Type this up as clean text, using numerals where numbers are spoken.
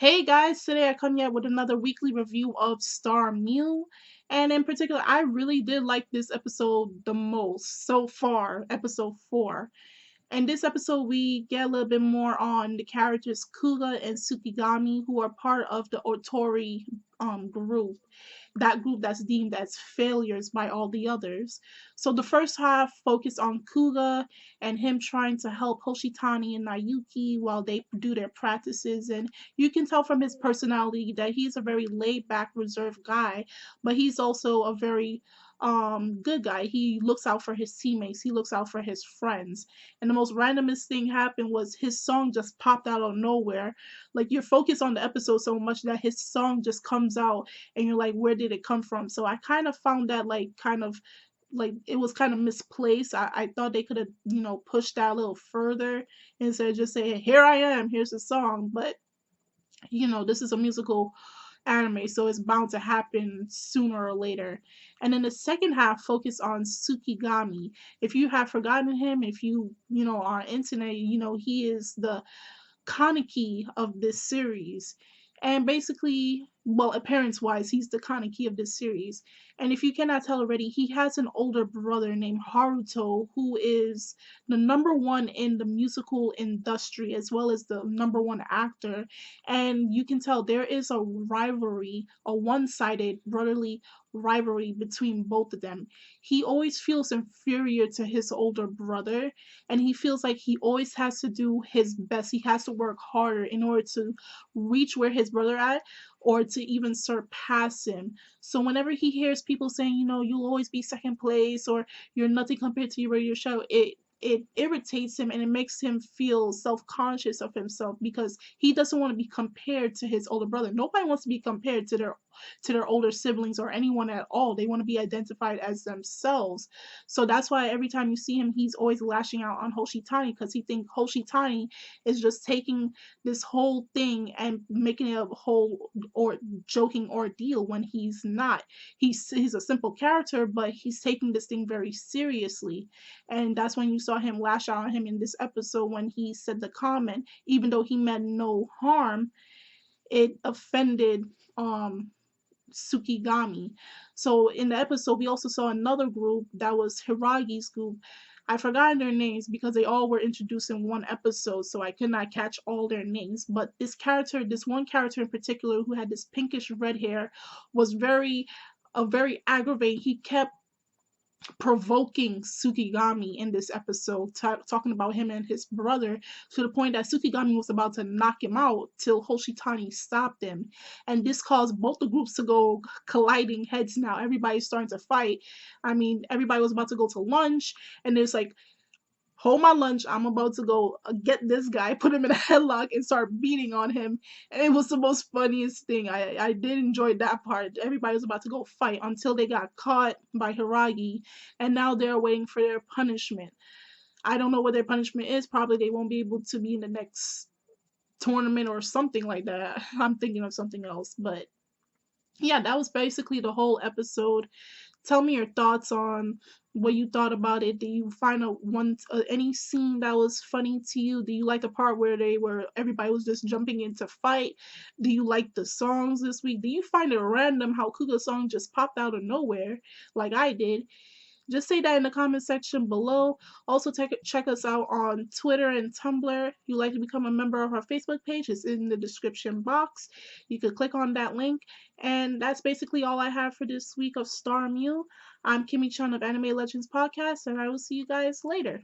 Hey guys, today I come yet with another weekly review of STARMYU, and in particular, I really did like this episode the most so far, episode 4. In this episode, we get a little bit more on the characters Kuga and Tsukigami, who are part of the Otori group, that group that's deemed as failures by all the others. So the first half focused on Kuga and him trying to help Hoshitani and Nayuki while they do their practices. And you can tell from his personality that he's a very laid back, reserved guy, but he's also a very good guy. He looks out for his teammates, he looks out for his friends. And the most randomest thing happened was his song just popped out of nowhere. Like you're focused on the episode so much that his song just comes out and you're like, where did it come from? So I kind of found that like it was kind of misplaced. I thought they could have, pushed that a little further instead of just saying, here I am, here's the song. But this is a musical anime, so it's bound to happen sooner or later. And then the second half focus on Tsukigami. If you have forgotten him, if you are on internet, he is the Kaneki of this series. And basically, well, appearance wise, he's the Kaneki of this series. And if you cannot tell already, he has an older brother named Haruto, who is the number one in the musical industry as well as the number one actor. And you can tell there is a rivalry, a one sided brotherly rivalry between both of them. He always feels inferior to his older brother, and he feels like he always has to do his best. He has to work harder in order to reach where his brother at or to even surpass him. So whenever he hears people saying, you'll always be second place or you're nothing compared to your radio show, it irritates him and it makes him feel self-conscious of himself because he doesn't want to be compared to his older brother. Nobody wants to be compared to their older siblings or anyone at all. They want to be identified as themselves. So that's why every time you see him, he's always lashing out on Hoshitani because he thinks Hoshitani is just taking this whole thing and making it a whole or joking ordeal when he's not. He's a simple character, but he's taking this thing very seriously. And that's when you saw him lash out on him in this episode when he said the comment, even though he meant no harm, it offended Tsukigami. So in the episode, we also saw another group that was Hiragi's group. I forgot their names because they all were introduced in one episode, so I could not catch all their names. But this one character in particular who had this pinkish red hair, was very aggravating. He kept provoking Tsukigami in this episode, talking about him and his brother, to the point that Tsukigami was about to knock him out till Hoshitani stopped him. And this caused both the groups to go colliding heads now. Everybody's starting to fight. I mean, everybody was about to go to lunch, and it's like, hold my lunch. I'm about to go get this guy, put him in a headlock, and start beating on him. And it was the most funniest thing. I did enjoy that part. Everybody was about to go fight until they got caught by Hiragi, and now they're waiting for their punishment. I don't know what their punishment is. Probably they won't be able to be in the next tournament or something like that. I'm thinking of something else, but yeah, that was basically the whole episode. Tell me your thoughts on what you thought about it. Do you find any scene that was funny to you? Do you like the part where everybody was just jumping into fight? Do you like the songs this week? Do you find it random how Kuga's song just popped out of nowhere like I did? Just say that in the comment section below. Also, check us out on Twitter and Tumblr. If you'd like to become a member of our Facebook page, it's in the description box. You could click on that link. And that's basically all I have for this week of StarMU. I'm Kimmy Chun of Anime Legends Podcast, and I will see you guys later.